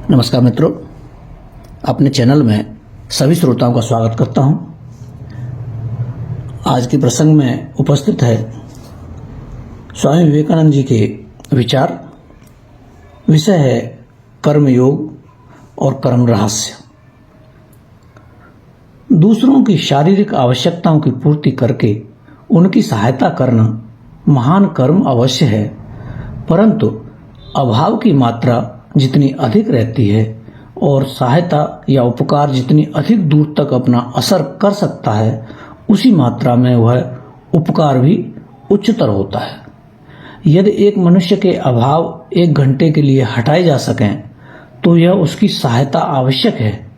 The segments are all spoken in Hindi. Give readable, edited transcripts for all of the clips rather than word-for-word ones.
नमस्कार मित्रों, अपने चैनल में सभी श्रोताओं का स्वागत करता हूं। आज के प्रसंग में उपस्थित है स्वामी विवेकानंद जी के विचार। विषय है कर्म योग और कर्म रहस्य। दूसरों की शारीरिक आवश्यकताओं की पूर्ति करके उनकी सहायता करना महान कर्म अवश्य है, परंतु अभाव की मात्रा जितनी अधिक रहती है और सहायता या उपकार जितनी अधिक दूर तक अपना असर कर सकता है, उसी मात्रा में वह उपकार भी उच्चतर होता है। यदि एक मनुष्य के अभाव 1 घंटे के लिए हटाए जा सकें तो यह उसकी सहायता आवश्यक है,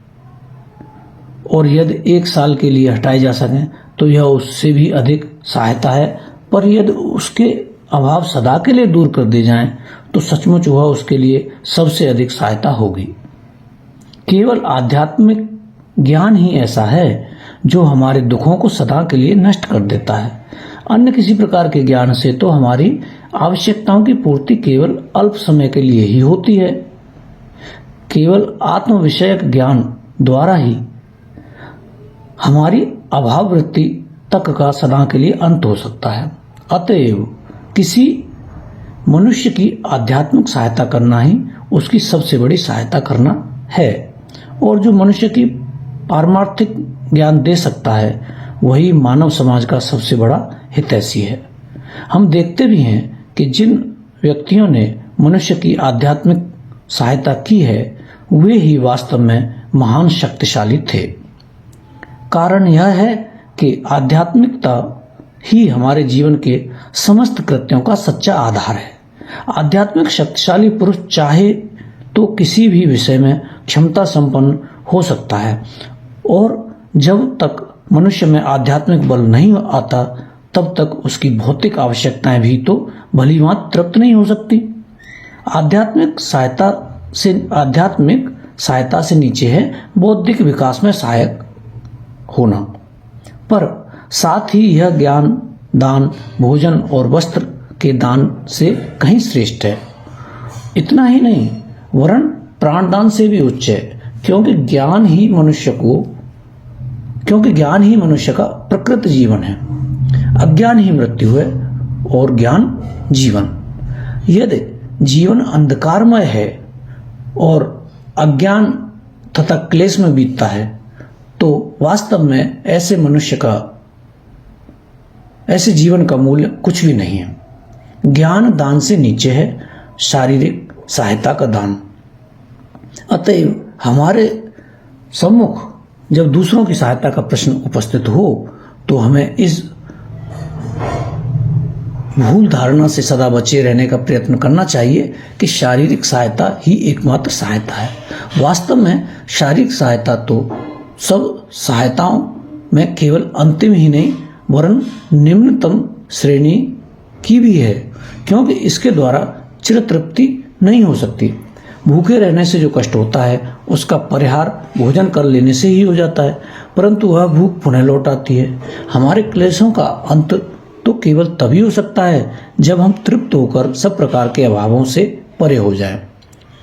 और यदि 1 साल के लिए हटाए जा सकें तो यह उससे भी अधिक सहायता है। पर यदि उसके अभाव सदा के लिए दूर कर दिए जाएं तो सचमुच वह उसके लिए सबसे अधिक सहायता होगी। केवल आध्यात्मिक ज्ञान ही ऐसा है जो हमारे दुखों को सदा के लिए नष्ट कर देता है। अन्य किसी प्रकार के ज्ञान से तो हमारी आवश्यकताओं की पूर्ति केवल अल्प समय के लिए ही होती है। केवल आत्म विषयक ज्ञान द्वारा ही हमारी अभाव वृत्ति तक का सदा के लिए अंत हो सकता है। अतएव किसी मनुष्य की आध्यात्मिक सहायता करना ही उसकी सबसे बड़ी सहायता करना है, और जो मनुष्य की पारमार्थिक ज्ञान दे सकता है वही मानव समाज का सबसे बड़ा हितैषी है। हम देखते भी हैं कि जिन व्यक्तियों ने मनुष्य की आध्यात्मिक सहायता की है वे ही वास्तव में महान शक्तिशाली थे। कारण यह है कि आध्यात्मिकता ही हमारे जीवन के समस्त कृत्यों का सच्चा आधार है। आध्यात्मिक शक्तिशाली पुरुष चाहे तो किसी भी विषय में क्षमता संपन्न हो सकता है, और जब तक मनुष्य में आध्यात्मिक बल नहीं आता तब तक उसकी भौतिक आवश्यकताएं भी तो भलीभांति तृप्त नहीं हो सकती। आध्यात्मिक सहायता से नीचे है बौद्धिक विकास में सहायक होना, पर साथ ही यह ज्ञान दान, भोजन और वस्त्र के दान से कहीं श्रेष्ठ है। इतना ही नहीं, वरन प्राणदान से भी उच्च है, क्योंकि ज्ञान ही मनुष्य का प्रकृत जीवन है। अज्ञान ही मृत्यु है और ज्ञान जीवन। यदि जीवन अंधकारमय है और अज्ञान तथा क्लेश में बीतता है तो वास्तव में ऐसे जीवन का मूल्य कुछ भी नहीं है। ज्ञान दान से नीचे है शारीरिक सहायता का दान। अतएव हमारे सम्मुख जब दूसरों की सहायता का प्रश्न उपस्थित हो तो हमें इस भूल धारणा से सदा बचे रहने का प्रयत्न करना चाहिए कि शारीरिक सहायता ही एकमात्र सहायता है। वास्तव में शारीरिक सहायता तो सब सहायताओं में केवल अंतिम ही नहीं वरन निम्नतम श्रेणी की भी है, क्योंकि इसके द्वारा चिर तृप्ति नहीं हो सकती। भूखे रहने से जो कष्ट होता है उसका परिहार भोजन कर लेने से ही हो जाता है, परंतु वह भूख पुनः लौट आती है। हमारे क्लेशों का अंत तो केवल तभी हो सकता है जब हम तृप्त होकर सब प्रकार के अभावों से परे हो जाएं।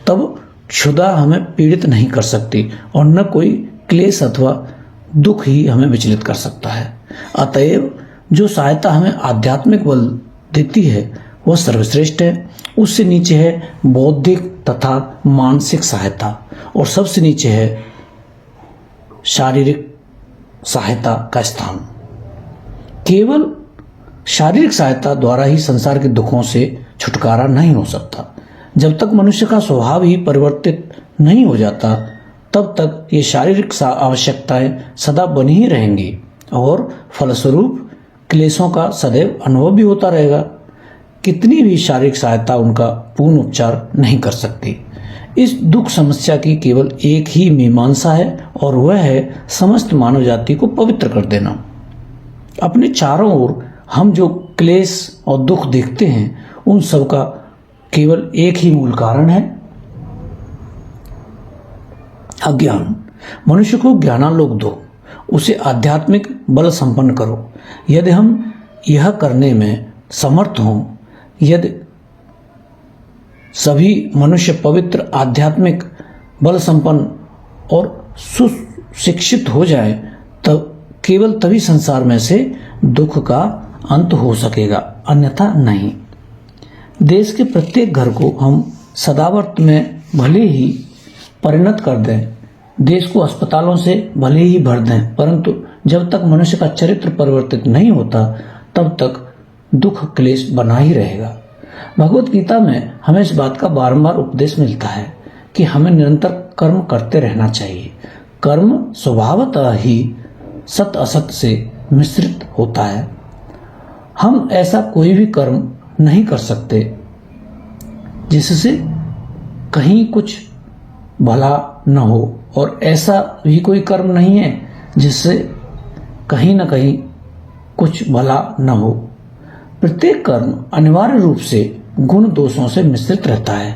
तब क्षुधा हमें पीड़ित नहीं कर सकती और न कोई क्लेश अथवा दुख ही हमें विचलित कर सकता है। अतएव जो सहायता हमें आध्यात्मिक बल देती है वह सर्वश्रेष्ठ है। उससे नीचे है बौद्धिक तथा मानसिक सहायता, और सबसे नीचे है शारीरिक सहायता का स्थान। केवल शारीरिक सहायता द्वारा ही संसार के दुखों से छुटकारा नहीं हो सकता। जब तक मनुष्य का स्वभाव ही परिवर्तित नहीं हो जाता तब तक ये शारीरिक आवश्यकताएं सदा बनी ही रहेंगी, और फलस्वरूप क्लेशों का सदैव अनुभव भी होता रहेगा। कितनी भी शारीरिक सहायता उनका पूर्ण उपचार नहीं कर सकती। इस दुख समस्या की केवल एक ही मीमांसा है, और वह है समस्त मानव जाति को पवित्र कर देना। अपने चारों ओर हम जो क्लेश और दुख देखते हैं उन सब का केवल एक ही मूल कारण है अज्ञान। मनुष्य को ज्ञानालोक दो, उसे आध्यात्मिक बल संपन्न करो। यदि हम यह करने में समर्थ हों, यदि सभी मनुष्य पवित्र आध्यात्मिक बल संपन्न और सुशिक्षित हो जाए तब केवल तभी संसार में से दुख का अंत हो सकेगा, अन्यथा नहीं। देश के प्रत्येक घर को हम सदावर्त में भले ही परिणत कर दें, देश को अस्पतालों से भले ही भर दें, परंतु जब तक मनुष्य का चरित्र परिवर्तित नहीं होता तब तक दुख क्लेश बना ही रहेगा। भगवत गीता में हमें इस बात का बारंबार उपदेश मिलता है कि हमें निरंतर कर्म करते रहना चाहिए। कर्म स्वभावतः ही सत असत से मिश्रित होता है। हम ऐसा कोई भी कर्म नहीं कर सकते जिससे कहीं कुछ भला न हो, और ऐसा भी कोई कर्म नहीं है जिससे कहीं न कहीं कुछ भला न हो। प्रत्येक कर्म अनिवार्य रूप से गुण दोषों से मिश्रित रहता है,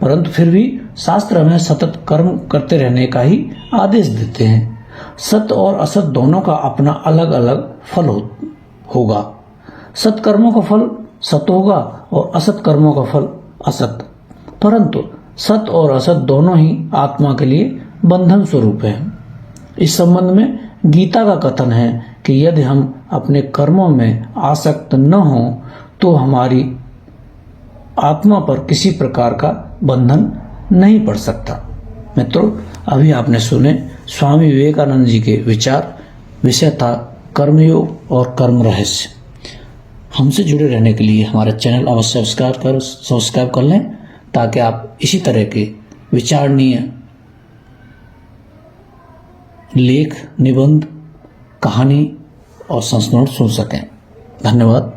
परंतु फिर भी शास्त्र हमें सतत कर्म करते रहने का ही आदेश देते हैं। सत और असत दोनों का अपना अलग अलग फल होगा। सत्कर्मों का फल सत होगा और असत कर्मों का फल असत, परंतु सत और असत दोनों ही आत्मा के लिए बंधन स्वरूप है। इस संबंध में गीता का कथन है कि यदि हम अपने कर्मों में आसक्त न हो तो हमारी आत्मा पर किसी प्रकार का बंधन नहीं पड़ सकता। मित्रों, अभी आपने सुने स्वामी विवेकानंद जी के विचार। विषय था कर्मयोग और कर्म रहस्य। हमसे जुड़े रहने के लिए हमारा चैनल अवश्य सब्सक्राइब कर लें ताकि आप इसी तरह के विचारणीय लेख, निबंध, कहानी और संस्मरण सुन सकें। धन्यवाद।